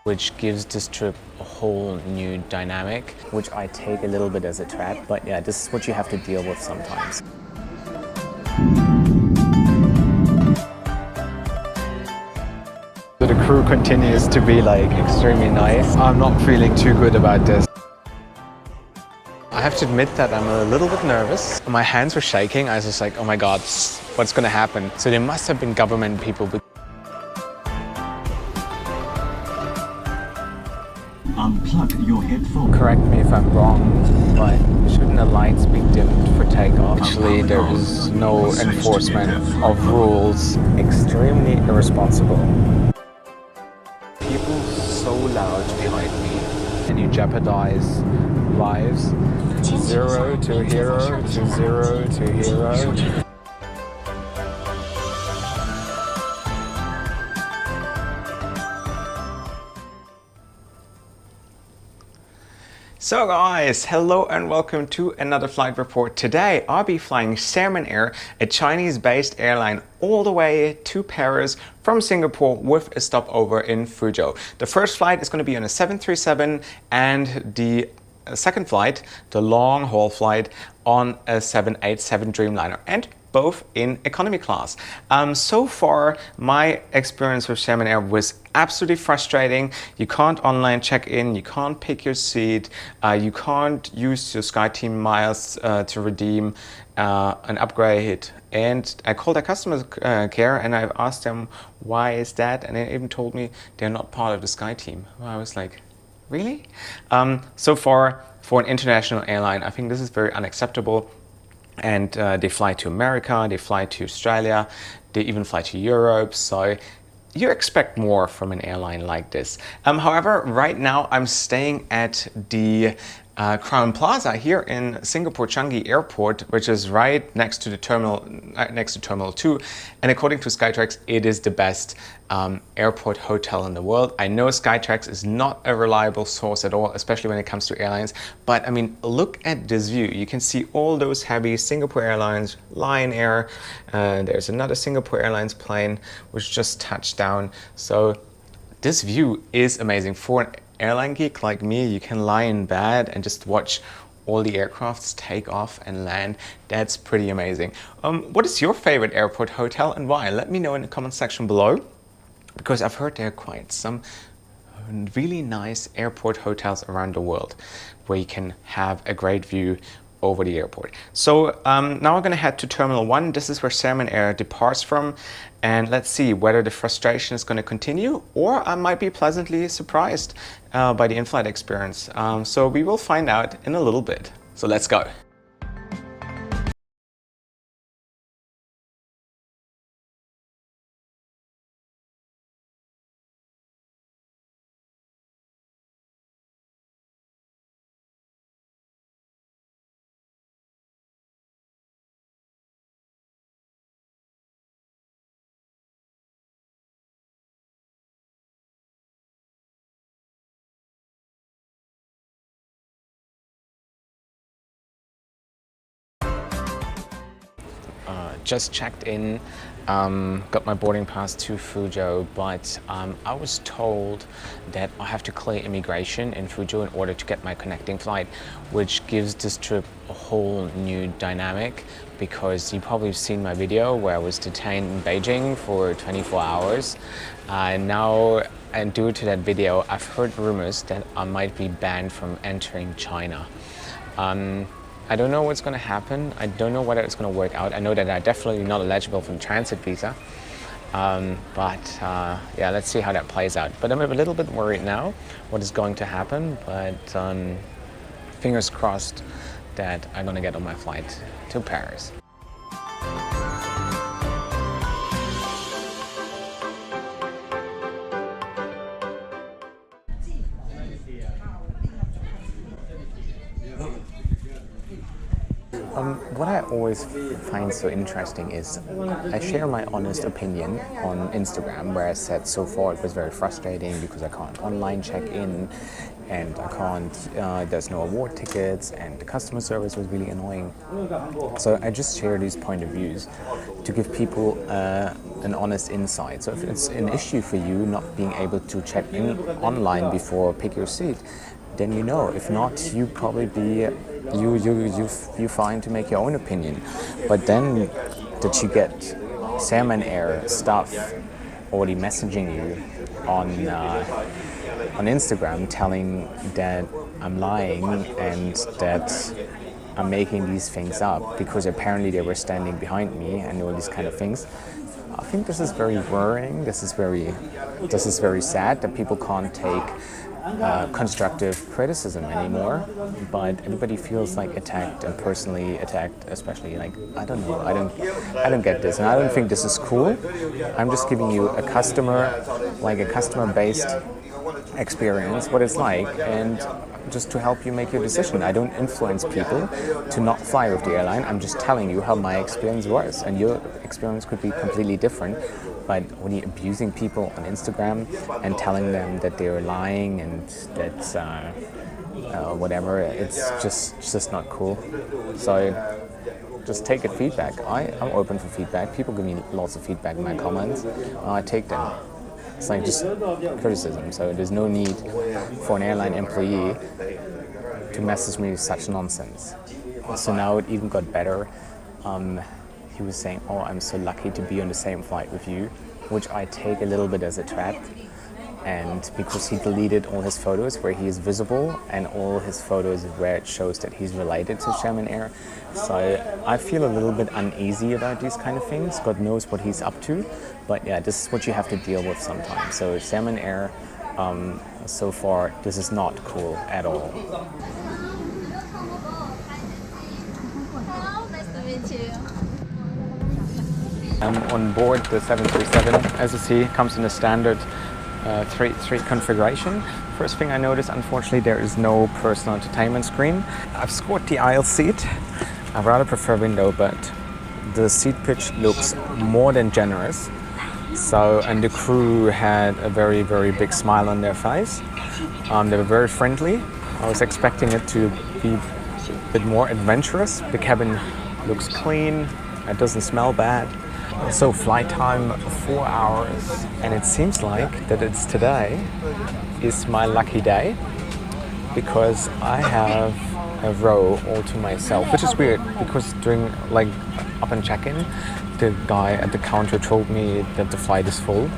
which gives this trip a whole new dynamic, which I take a little bit as a trap, but yeah, this is what you have to deal with sometimes. The crew continues to be like extremely nice. I'm not feeling too good about this. I have to admit that I'm a little bit nervous. My hands were shaking. I was just like, oh my God, what's gonna happen? So there must have been government people. Unplug your headphones. Correct me if I'm wrong, but shouldn't the lights be dimmed for takeoff? Actually, there is no enforcement of rules. Extremely irresponsible. People so loud behind me, and you jeopardize lives. 0 to hero to 0 to hero. So guys, hello and welcome to another flight report. Today I'll be flying Xiamen Air, a Chinese-based airline, all the way to Paris from Singapore with a stopover in Fuzhou. The first flight is going to be on a 737 and the second flight, the long-haul flight, on a 787 Dreamliner, and both in economy class. So far, my experience with Xiamen Air was absolutely frustrating. You can't online check in, you can't pick your seat, you can't use your SkyTeam miles to redeem an upgrade. And I called their customer care and I asked them why is that, and they even told me they're not part of the SkyTeam. Well, I was like, really? So far, for an international airline, I think this is very unacceptable. And they fly to America, they fly to Australia, they even fly to Europe. So you expect more from an airline like this. However, right now I'm staying at the Crown Plaza here in Singapore Changi Airport, which is right next to the terminal, next to Terminal 2. And according to Skytrax, it is the best airport hotel in the world. I know Skytrax is not a reliable source at all, especially when it comes to airlines. But I mean, look at this view. You can see all those heavy Singapore Airlines, Lion Air. There's another Singapore Airlines plane which just touched down. So this view is amazing. For an airline geek like me, you can lie in bed and just watch all the aircrafts take off and land. That's pretty amazing. What is your favorite airport hotel and why? Let me know in the comment section below, because I've heard there are quite some really nice airport hotels around the world where you can have a great view over the airport. So now we're going to head to Terminal 1. This is where Xiamen Air departs from, and let's see whether the frustration is going to continue or I might be pleasantly surprised by the in-flight experience. So we will find out in a little bit. So let's go. Just checked in, got my boarding pass to Fuzhou, but I was told that I have to clear immigration in Fuzhou in order to get my connecting flight, which gives this trip a whole new dynamic, because you probably have seen my video where I was detained in Beijing for 24 hours. Now, and due to that video, I've heard rumors that I might be banned from entering China. I don't know what's going to happen. I don't know whether it's going to work out. I know that I'm definitely not eligible for the transit visa. Yeah, let's see how that plays out. But I'm a little bit worried now what is going to happen. But fingers crossed that I'm going to get on my flight to Paris. What I always find so interesting is I share my honest opinion on Instagram, where I said so far it was very frustrating because I can't online check in and I can't, there's no award tickets and the customer service was really annoying. So I just share these point of views to give people an honest insight. So if it's an issue for you not being able to check in online before pick your seat, then you know. If not, you probably be you find to make your own opinion. But then that you get Xiamen Air staff already messaging you on Instagram telling that I'm lying and that I'm making these things up because apparently they were standing behind me and all these kind of things. I think this is very worrying. This is very sad that people can't take constructive criticism anymore, but everybody feels like attacked and personally attacked, especially like, I don't know, I don't get this and I don't think this is cool. I'm just giving you a customer-based experience, what it's like, and just to help you make your decision. I don't influence people to not fly with the airline. I'm just telling you how my experience was, and your experience could be completely different. But when you're abusing people on Instagram and telling them that they're lying and that whatever, it's just not cool. So just take it feedback. I'm open for feedback. People give me lots of feedback in my comments. I take them. It's like just criticism. So there's no need for an airline employee to message me such nonsense. So now it even got better. He was saying, "Oh, I'm so lucky to be on the same flight with you," which I take a little bit as a threat. And because he deleted all his photos where he is visible and all his photos where it shows that he's related to Xiamen Air. So I feel a little bit uneasy about these kind of things. God knows what he's up to. But yeah, this is what you have to deal with sometimes. So Xiamen Air, so far, this is not cool at all. Hello, nice to meet you. I'm on board the 737. As you see, it comes in a standard 3 configuration. First thing I noticed, unfortunately, there is no personal entertainment screen. I've scored the aisle seat. I rather prefer window, but the seat pitch looks more than generous. So, and the crew had a very, very big smile on their face. They were very friendly. I was expecting it to be a bit more adventurous. The cabin looks clean. It doesn't smell bad. So flight time 4 hours, and it seems like that it's today is my lucky day because I have a row all to myself, which is weird because during like up and check-in, the guy at the counter told me that the flight is full.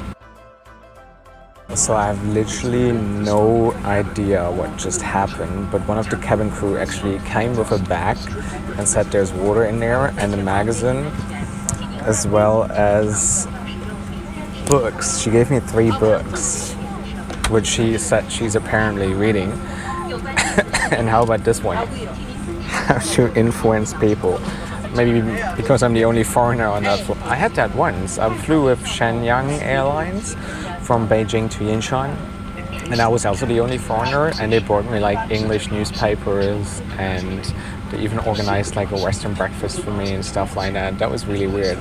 So I have literally no idea what just happened, but one of the cabin crew actually came with a bag and said there's water in there and a magazine, as well as books. She gave me 3 books, which she said she's apparently reading. And how about this one? How to influence people. Maybe because I'm the only foreigner on that flight. I had that once. I flew with Shenyang Airlines from Beijing to Yinshan. And I was also the only foreigner, and they brought me like English newspapers, and they even organized like a Western breakfast for me and stuff like that. That was really weird.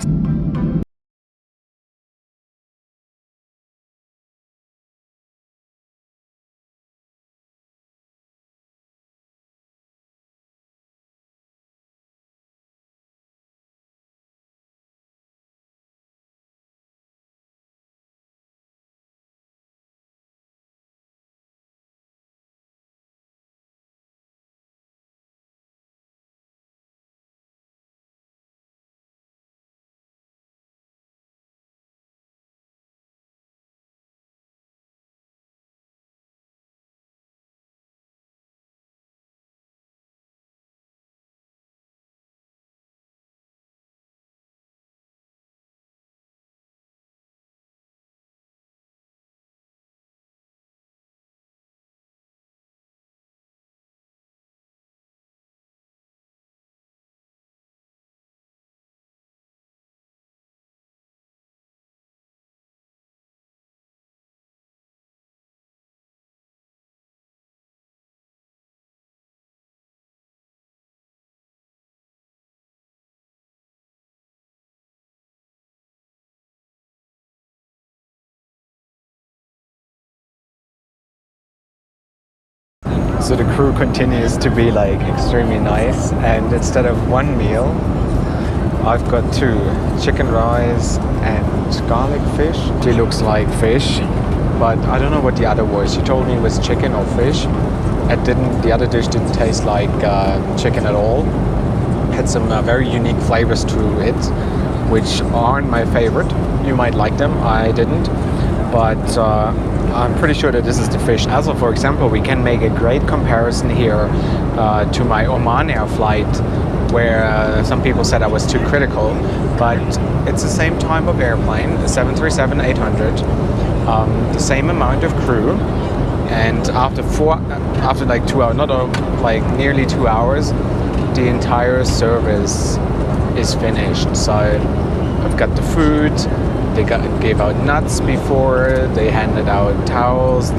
So the crew continues to be like extremely nice, and instead of one meal, I've got two: chicken rice and garlic fish. It looks like fish, but I don't know what the other was. She told me it was chicken or fish. The other dish didn't taste like chicken at all. Had some very unique flavors to it, which aren't my favorite. You might like them, I didn't. But I'm pretty sure that this is the fish. Also, for example, we can make a great comparison here to my Oman Air flight, where some people said I was too critical, but it's the same type of airplane, a 737-800, the same amount of crew, and after like 2 hours, not like nearly 2 hours, the entire service is finished. So I've got the food. They gave out nuts before, they handed out towels,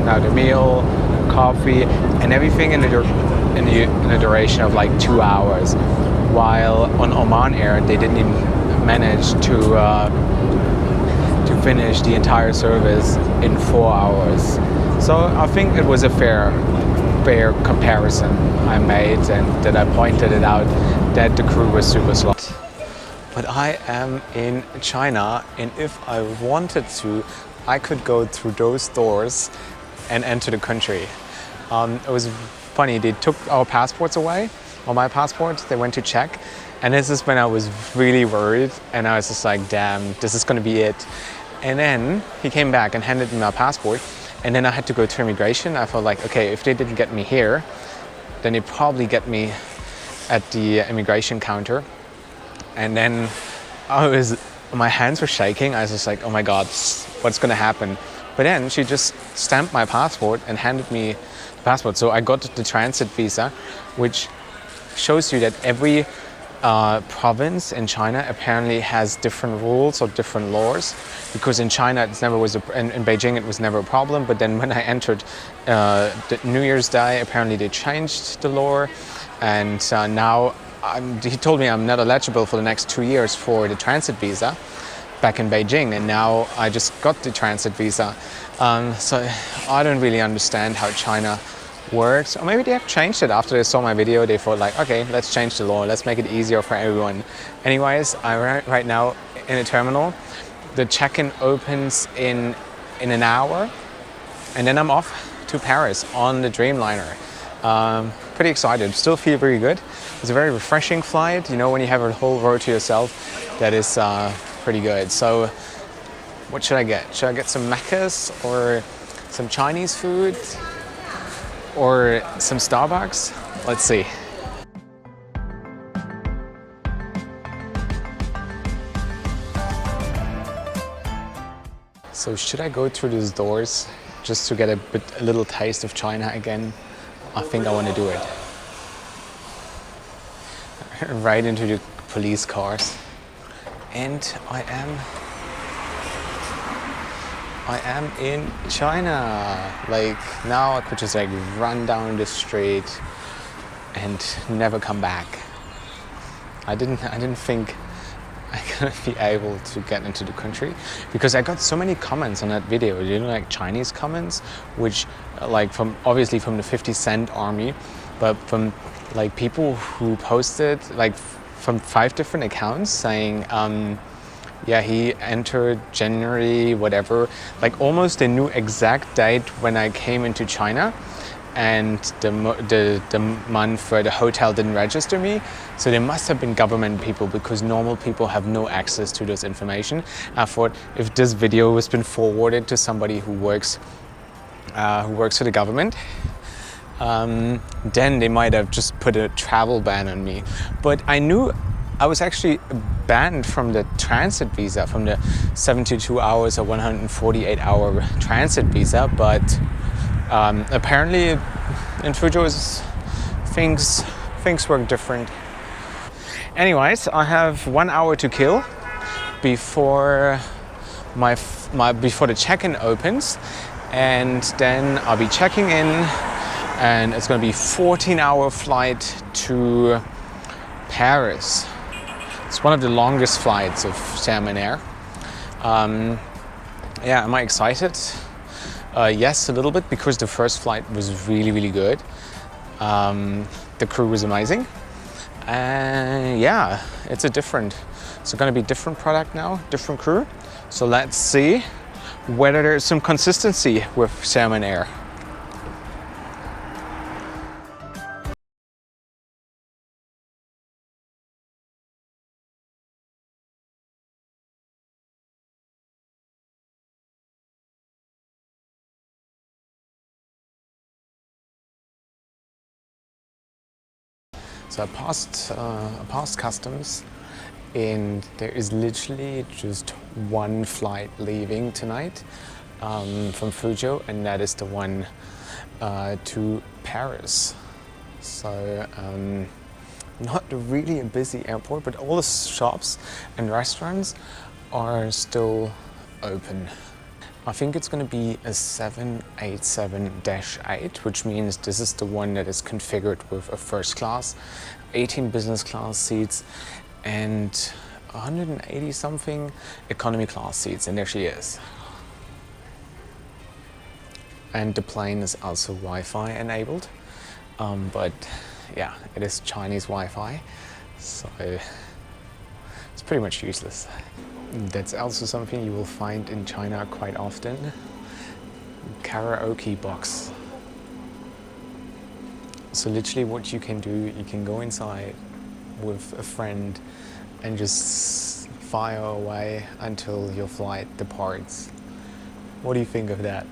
now the meal, coffee, and everything in a duration of like 2 hours. While on Oman Air, they didn't even manage to finish the entire service in 4 hours. So I think it was a fair comparison I made, and that I pointed it out that the crew was super slow. But I am in China, and if I wanted to, I could go through those doors and enter the country. It was funny, they took our passports away, or my passport, they went to check, and this is when I was really worried, and I was just like, damn, this is gonna be it. And then he came back and handed me my passport, and then I had to go to immigration. I felt like, okay, if they didn't get me here, then they probably get me at the immigration counter. And then my hands were shaking. I was just like, oh my God, what's gonna happen? But then she just stamped my passport and handed me the passport. So I got the transit visa, which shows you that every province in China apparently has different rules or different laws. Because in China, in Beijing, it was never a problem. But then when I entered the New Year's Day, apparently they changed the law. And now, he told me I'm not eligible for the next 2 years for the transit visa back in Beijing, and now I just got the transit visa. So I don't really understand how China works. Or maybe they have changed it after they saw my video. They thought like, okay, let's change the law. Let's make it easier for everyone. Anyways, I'm right now in a terminal. The check-in opens in an hour, and then I'm off to Paris on the Dreamliner. Pretty excited, still feel very good. It's a very refreshing flight, you know, when you have a whole row to yourself, that is pretty good. So what should I get? Should I get some Maccas or some Chinese food or some Starbucks? Let's see. So should I go through these doors just to get a little taste of China again? I think I want to do it. Right into the police cars. And I am in China. Like now I could just like run down the street and never come back. I didn't think I'm gonna be able to get into the country, because I got so many comments on that video, you know, like Chinese comments, which like obviously from the 50 Cent army, but from like people who posted like from 5 different accounts saying yeah, he entered January whatever, like almost they knew exact date when I came into China, and the month where the hotel didn't register me. So they must have been government people, because normal people have no access to this information. I thought if this video has been forwarded to somebody who works for the government, then they might have just put a travel ban on me. But I knew I was actually banned from the transit visa, from the 72 hours or 148-hour transit visa, but apparently in Fuzhou things work different. Anyways, I have 1 hour to kill before before the check-in opens, and then I'll be checking in, and it's going to be 14-hour flight to Paris. It's one of the longest flights of Xiamen Air. Yeah, am I excited? Yes, a little bit, because the first flight was really, really good. The crew was amazing. And yeah, it's going to be different product now, different crew. So let's see whether there's some consistency with Xiamen Air. So I passed customs, and there is literally just one flight leaving tonight from Fuzhou, and that is the one to Paris. So not really a busy airport, but all the shops and restaurants are still open. I think it's going to be a 787-8, which means this is the one that is configured with a first class, 18 business class seats, and 180 something economy class seats, and there she is. And the plane is also Wi-Fi enabled, but yeah, it is Chinese Wi-Fi, so it's pretty much useless. That's also something you will find in China quite often. Karaoke Box. So literally what you can do, you can go inside with a friend and just fire away until your flight departs. What do you think of that?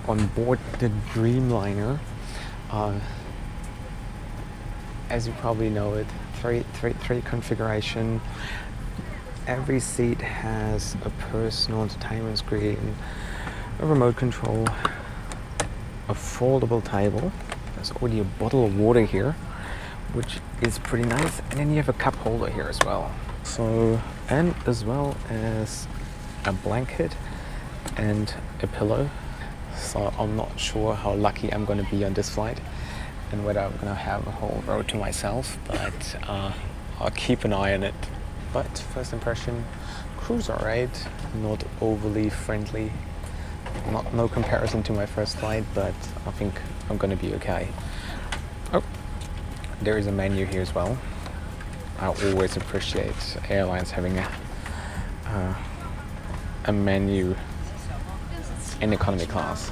On board the Dreamliner, as you probably know it, three configuration. Every seat has a personal entertainment screen, a remote control, a foldable table. There's already a bottle of water here, which is pretty nice, and then you have a cup holder here as well. So, and as well as a blanket and a pillow. So I'm not sure how lucky I'm going to be on this flight and whether I'm going to have a whole row to myself, but I'll keep an eye on it. But first impression, crew's alright, not overly friendly, no comparison to my first flight, but I think I'm going to be okay. Oh, there is a menu here as well. I always appreciate airlines having a menu in economy class.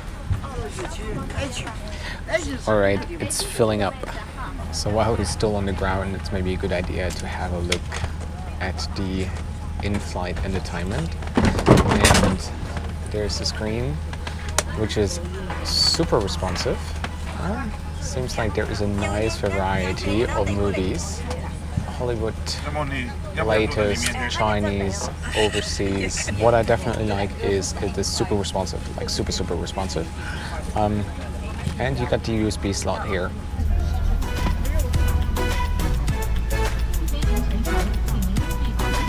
Alright, it's filling up. So while he's still on the ground, it's maybe a good idea to have a look at the in-flight entertainment. And there's the screen, which is super responsive. Seems like there is a nice variety of movies. Hollywood, latest, Chinese, overseas. What I definitely like is it is super responsive, like super responsive. And you got the USB slot here.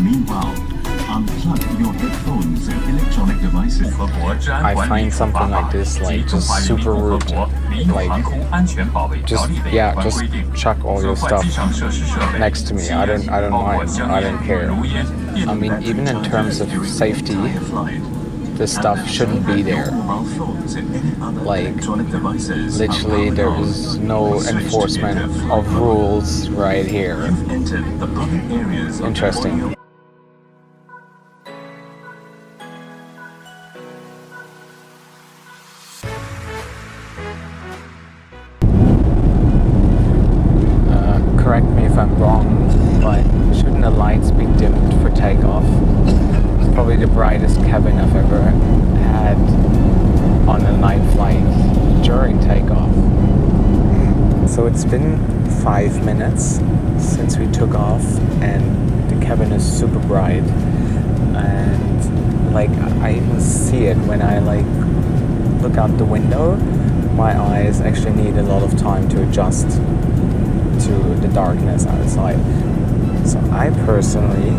Meanwhile, unplug your headphones and electronic devices. I find something like this like just super rude. Like just chuck all your stuff next to me. I don't mind. I don't care. I mean, even in terms of safety, this stuff shouldn't be there. Like, literally, there is no enforcement of rules right here. Interesting. Correct me if I'm wrong, but shouldn't the lights be dimmed for takeoff? It's probably the brightest cabin I've ever had on a night flight during takeoff. So it's been 5 minutes since we took off, and the cabin is super bright, and like I even see it when I like look out the window. My eyes actually need a lot of time to adjust to the darkness outside. So I personally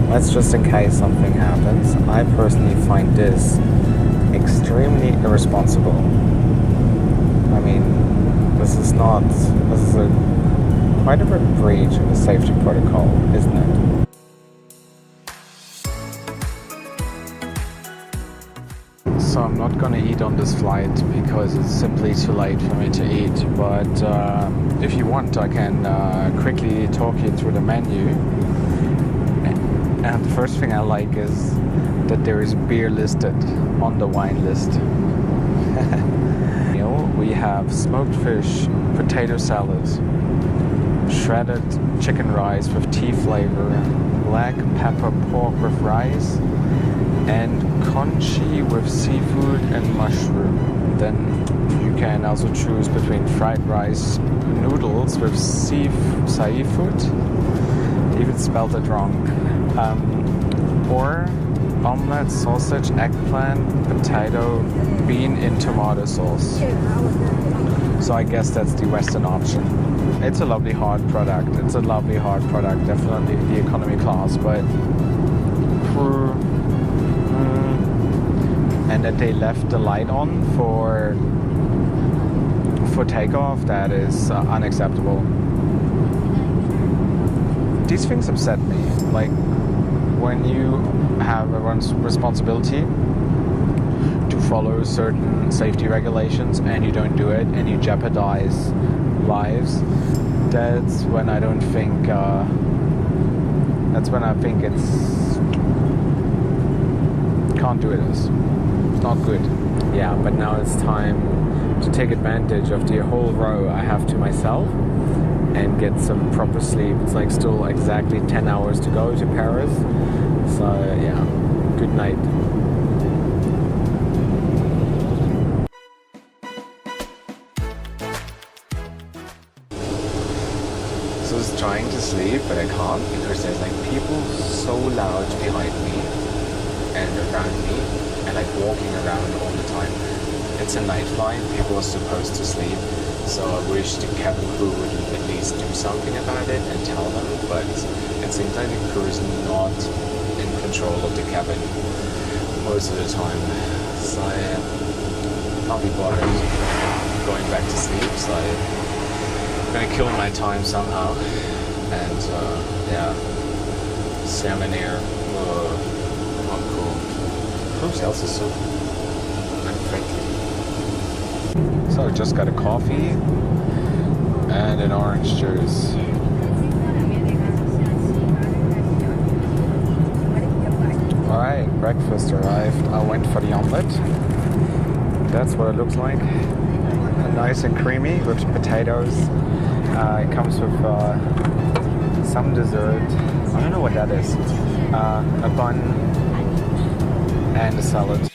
That's just in case something happens. I personally find this extremely irresponsible. I mean, this is quite a breach of the safety protocol, isn't it? So I'm not gonna eat on this flight because it's simply too late for me to eat. But if you want, I can quickly talk you through the menu. And the first thing I like is that there is beer listed on the wine list. We have smoked fish, potato salad, shredded chicken rice with tea flavor, black pepper pork with rice, and congee with seafood and mushroom. Then you can also choose between fried rice noodles with seafood, even spelled it wrong, or omelette, sausage, eggplant, potato, bean in tomato sauce. So I guess that's the Western option. It's a lovely hard product. Definitely the economy class, but and that they left the light on for takeoff, that is unacceptable. These things upset me. Like, when you have a responsibility to follow certain safety regulations and you don't do it and you jeopardize lives, that's when I think it's can't do this. It's not good. Yeah, but now it's time to take advantage of the whole row I have to myself and get some proper sleep. It's like still exactly 10 hours to go to Paris. So yeah, good night. So I was trying to sleep, but I can't because there's like people so loud behind me and around me and like walking around all the time. It's a night flight, people are supposed to sleep, so I wish the cabin crew would at least do something about it and tell them, but it seems like the crew is not in control of the cabin most of the time, so I can't be bothered going back to sleep, so I'm gonna kill my time somehow, and yeah, Xiamen Air, not cool. Who else is so unfriendly? So I just got a coffee and an orange juice. Alright, breakfast arrived. I went for the omelette. That's what it looks like. Nice and creamy with potatoes. It comes with some dessert. I don't know what that is. A bun and a salad.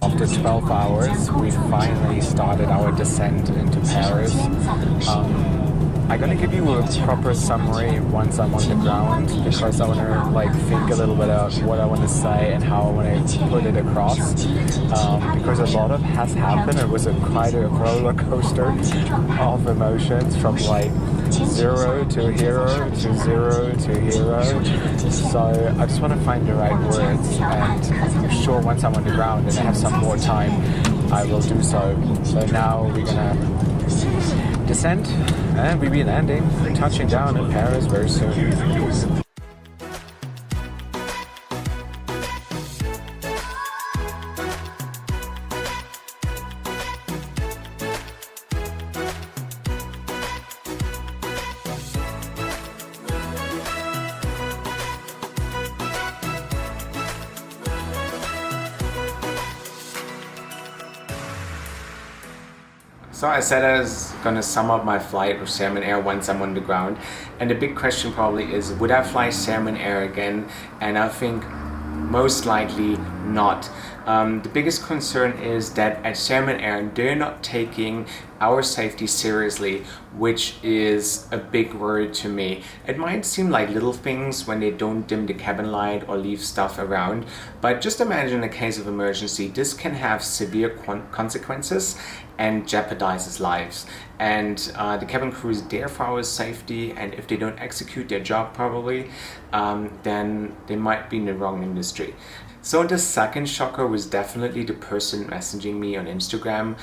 After 12 hours, we finally started our descent into Paris. I'm gonna give you a proper summary once I'm on the ground, because I wanna like think a little bit of what I want to say and how I want to put it across. Because a lot of has happened. It was quite a roller coaster of emotions, from like 0 to hero to 0 to hero. So I just want to find the right words, and I'm sure once I'm on the ground and I have some more time, I will do so. So now we're gonna descend and we'll be landing, touching down in Paris very soon. So I said I was going to sum up my flight with Xiamen Air once I'm on the ground, and the big question probably is, would I fly Xiamen Air again? And I think most likely not. The biggest concern is that at Xiamen Air, they're not taking our safety seriously, which is a big worry to me. It might seem like little things when they don't dim the cabin light or leave stuff around, but just imagine in a case of emergency, this can have severe consequences and jeopardizes lives. And the cabin crew is there for our safety, and if they don't execute their job properly, then they might be in the wrong industry. So the second shocker was definitely the person messaging me on Instagram,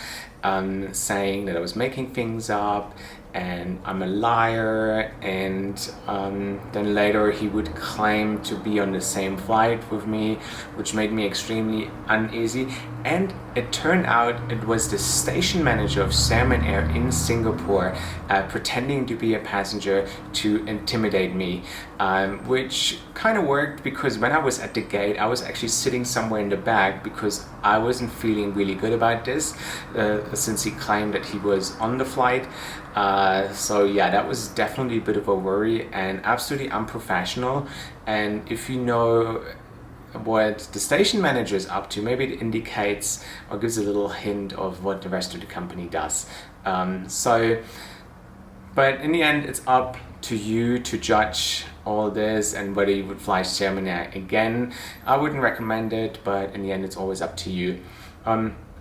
saying that I was making things up and I'm a liar, and then later he would claim to be on the same flight with me, which made me extremely uneasy. And it turned out it was the station manager of Xiamen Air in Singapore pretending to be a passenger to intimidate me, which kind of worked, because when I was at the gate I was actually sitting somewhere in the back because I wasn't feeling really good about this, since he claimed that he was on the flight. So yeah, that was definitely a bit of a worry and absolutely unprofessional. And if you know what the station manager is up to, maybe it indicates or gives a little hint of what the rest of the company does. But in the end, it's up to you to judge all this and whether you would fly Xiamen Air again. I wouldn't recommend it, but in the end, it's always up to you.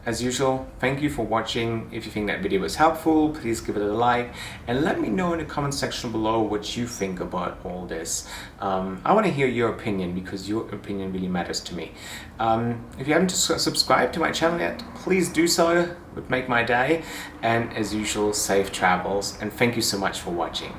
As usual, thank you for watching. If you think that video was helpful, please give it a like and let me know in the comment section below what you think about all this. I want to hear your opinion, because your opinion really matters to me. If you haven't subscribed to my channel yet, please do so. It would make my day. And as usual, safe travels, and thank you so much for watching.